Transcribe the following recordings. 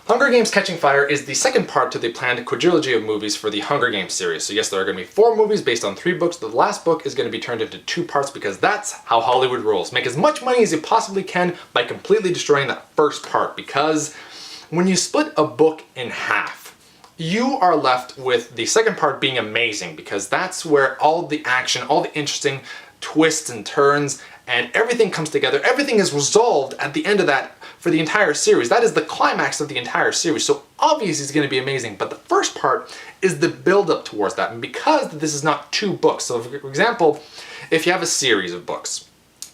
Hunger Games Catching Fire is the second part to the planned quadrilogy of movies for the Hunger Games series. So yes, there are going to be 4 movies based on 3 books. The last book is going to be turned into 2 parts because that's how Hollywood rolls. Make as much money as you possibly can by completely destroying that first part, because when you split a book in half, you are left with the second part being amazing, because that's where all the action, all the interesting twists and turns, and everything comes together. Everything is resolved at the end of that for the entire series. That is the climax of the entire series. So obviously it's going to be amazing. But the first part is the build-up towards that. And because this is not 2 books, so for example, if you have a series of books,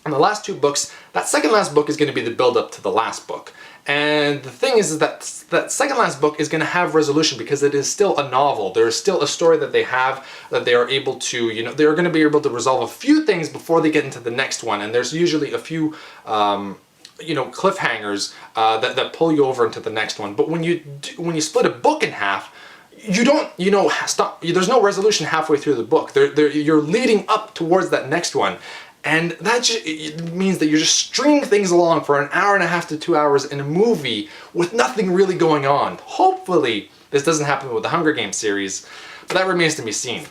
and the last 2 books, that second last book is going to be the build-up to the last book. And the thing is that that second last book is going to have resolution because it is still a novel. There is still a story that they have, that they are able to, they're going to be able to resolve a few things before they get into the next one. And there's usually a few, cliffhangers that pull you over into the next one. But when you split a book in half, you don't, stop. There's no resolution halfway through the book. You're leading up towards that next one. And that just means that you're just stringing things along for an hour and a half to 2 hours in a movie with nothing really going on. Hopefully, this doesn't happen with the Hunger Games series, but that remains to be seen.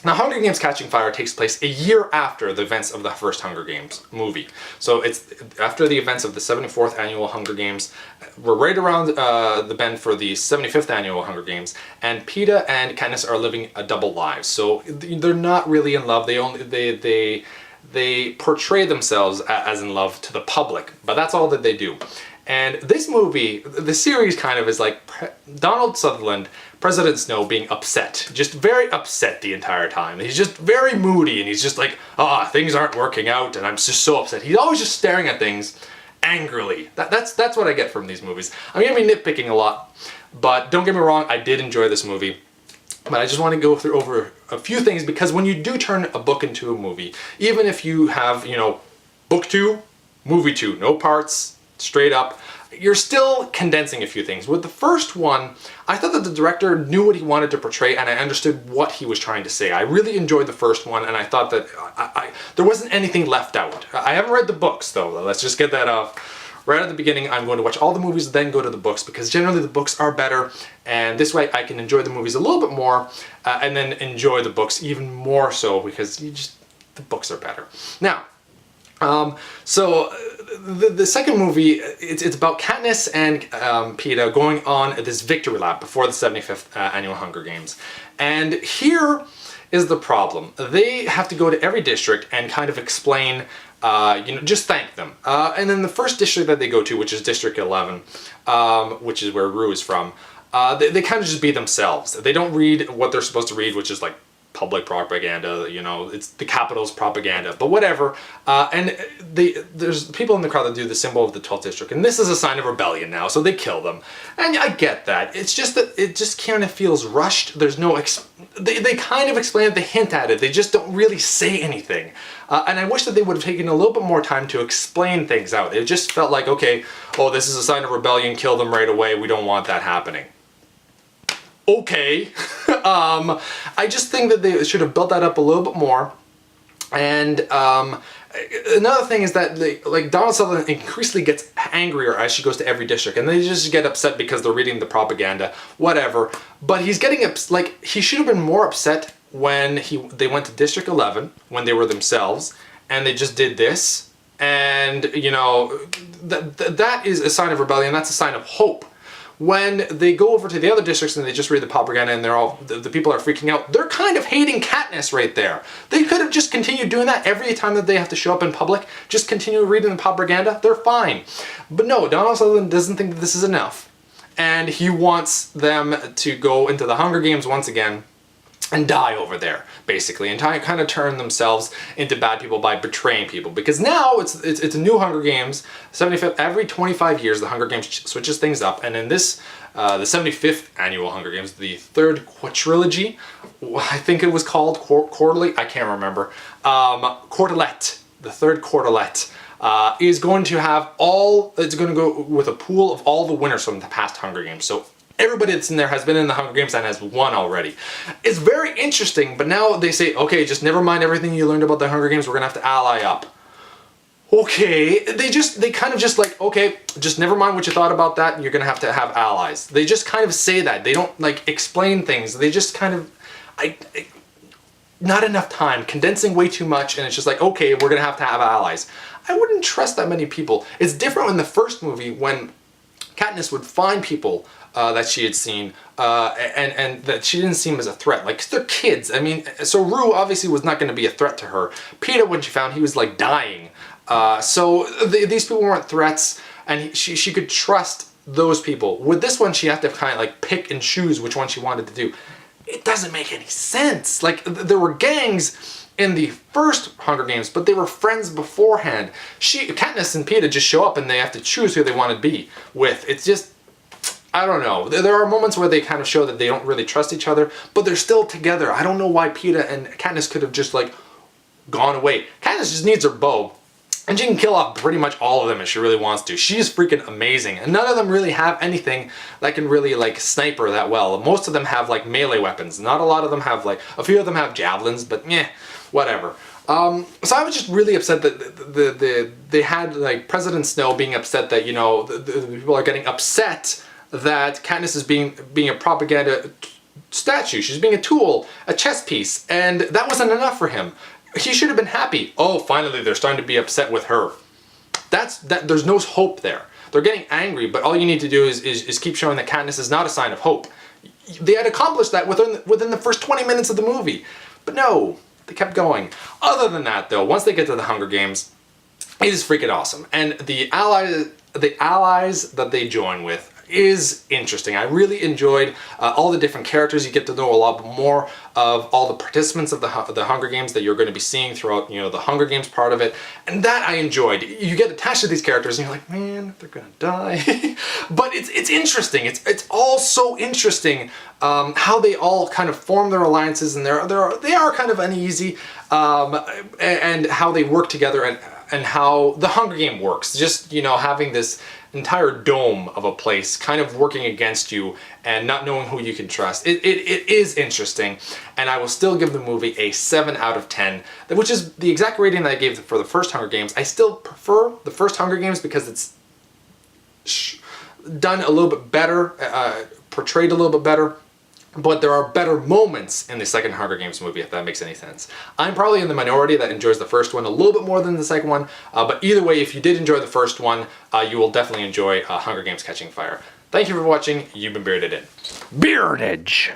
Now, Hunger Games Catching Fire takes place a year after the events of the first Hunger Games movie. So it's after the events of the 74th Annual Hunger Games. We're right around the bend for the 75th Annual Hunger Games, and Peeta and Katniss are living a double lives. So they're not really in love. They portray themselves as in love to the public, but that's all that they do. And this movie, the series kind of is like Donald Sutherland, President Snow, being upset. Just very upset the entire time. He's just very moody, and he's just like, things aren't working out, and I'm just so upset. He's always just staring at things angrily. That's what I get from these movies. I'm going to be nitpicking a lot, but don't get me wrong, I did enjoy this movie. But I just want to go over a few things, because when you do turn a book into a movie, even if you have, book 2, movie 2, no parts, straight up, you're still condensing a few things. With the first one, I thought that the director knew what he wanted to portray, and I understood what he was trying to say. I really enjoyed the first one, and I thought that there wasn't anything left out. I haven't read the books, though. Let's just get that off. Right at the beginning, I'm going to watch all the movies, then go to the books, because generally the books are better, and this way I can enjoy the movies a little bit more, and then enjoy the books even more so, because the books are better. Now, so the second movie, it's about Katniss and Peeta going on this victory lap before the 75th Annual Hunger Games. And here is the problem. They have to go to every district and kind of explain, just thank them. And then the first district that they go to, which is District 11, which is where Rue is from, they kind of just be themselves. They don't read what they're supposed to read, which is like public propaganda, it's the Capitol's propaganda, but whatever. And there's people in the crowd that do the symbol of the 12th district, and this is a sign of rebellion now, so they kill them. And I get that. It's just that it just kind of feels rushed. There's no, they kind of explain it, they hint at it, they just don't really say anything. And I wish that they would have taken a little bit more time to explain things out. It just felt like, okay, this is a sign of rebellion, kill them right away, we don't want that happening. Okay. I just think that they should have built that up a little bit more. And another thing is that Donald Sutherland increasingly gets angrier as she goes to every district, and they just get upset because they're reading the propaganda, whatever. But he's getting he should have been more upset when they went to District 11, when they were themselves, and they just did this. And that is a sign of rebellion. That's a sign of hope. When they go over to the other districts and they just read the propaganda and the people are freaking out, they're kind of hating Katniss right there. They could have just continued doing that every time that they have to show up in public, just continue reading the propaganda, they're fine. But no, Donald Sutherland doesn't think that this is enough. And he wants them to go into the Hunger Games once again and die over there, basically, and kind of turn themselves into bad people by betraying people. Because now it's a new Hunger Games, 75th, every 25 years the Hunger Games switches things up, and in this, the 75th Annual Hunger Games, the third quadrilogy, I think it was called, quarterly, I can't remember, quartelet, the third quartelet, is going to have it's going to go with a pool of all the winners from the past Hunger Games. So everybody that's in there has been in the Hunger Games and has won already. It's very interesting, but now they say, okay, just never mind everything you learned about the Hunger Games, we're gonna have to ally up. Okay, they kind of just like like, okay, just never mind what you thought about that, you're gonna have to have allies. They just kind of say that. They don't like explain things. They just kind of, not enough time, condensing way too much, and it's just like, okay, we're gonna have to have allies. I wouldn't trust that many people. It's different in the first movie when Katniss would find people that she had seen, and that she didn't seem as a threat. Like, 'cause they're kids. I mean, so Rue obviously was not going to be a threat to her. Peeta, when she found, he was like dying. So these people weren't threats, and she could trust those people. With this one, she had to kind of like pick and choose which one she wanted to do. It doesn't make any sense. Like, there were gangs in the first Hunger Games, but they were friends beforehand. Katniss and Peeta just show up and they have to choose who they want to be with. It's just, I don't know. There are moments where they kind of show that they don't really trust each other, but they're still together. I don't know why Peeta and Katniss could have just like gone away. Katniss just needs her bow, and she can kill off pretty much all of them if she really wants to. She's freaking amazing. And none of them really have anything that can really like snipe her that well. Most of them have like melee weapons. Not a lot of them have like, a few of them have javelins, but meh, whatever. So I was just really upset that they had like President Snow being upset that, you know, the people are getting upset that Katniss is being a propaganda statue. She's being a tool, a chess piece, and that wasn't enough for him. He should have been happy. Oh, finally they're starting to be upset with her. There's no hope there. They're getting angry, but all you need to do is keep showing that Katniss is not a sign of hope. They had accomplished that within the first 20 minutes of the movie. But no, they kept going. Other than that though, once they get to the Hunger Games, it is freaking awesome. And the allies that they join with is interesting. I really enjoyed all the different characters. You get to know a lot more of all the participants of the Hunger Games that you're going to be seeing throughout, you know, the Hunger Games part of it, and that I enjoyed. You get attached to these characters, and you're like, man, they're gonna die. But it's interesting. It's all so interesting how they all kind of form their alliances, and they are kind of uneasy, and how they work together, and how the Hunger Game works. Just, you know, having this entire dome of a place kind of working against you and not knowing who you can trust. It is interesting, and I will still give the movie a 7 out of 10, which is the exact rating that I gave for the first Hunger Games. I still prefer the first Hunger Games because it's done a little bit better, portrayed a little bit better. But there are better moments in the second Hunger Games movie, if that makes any sense. I'm probably in the minority that enjoys the first one a little bit more than the second one, but either way, if you did enjoy the first one, you will definitely enjoy Hunger Games Catching Fire. Thank you for watching. You've been Bearded In. Beardage!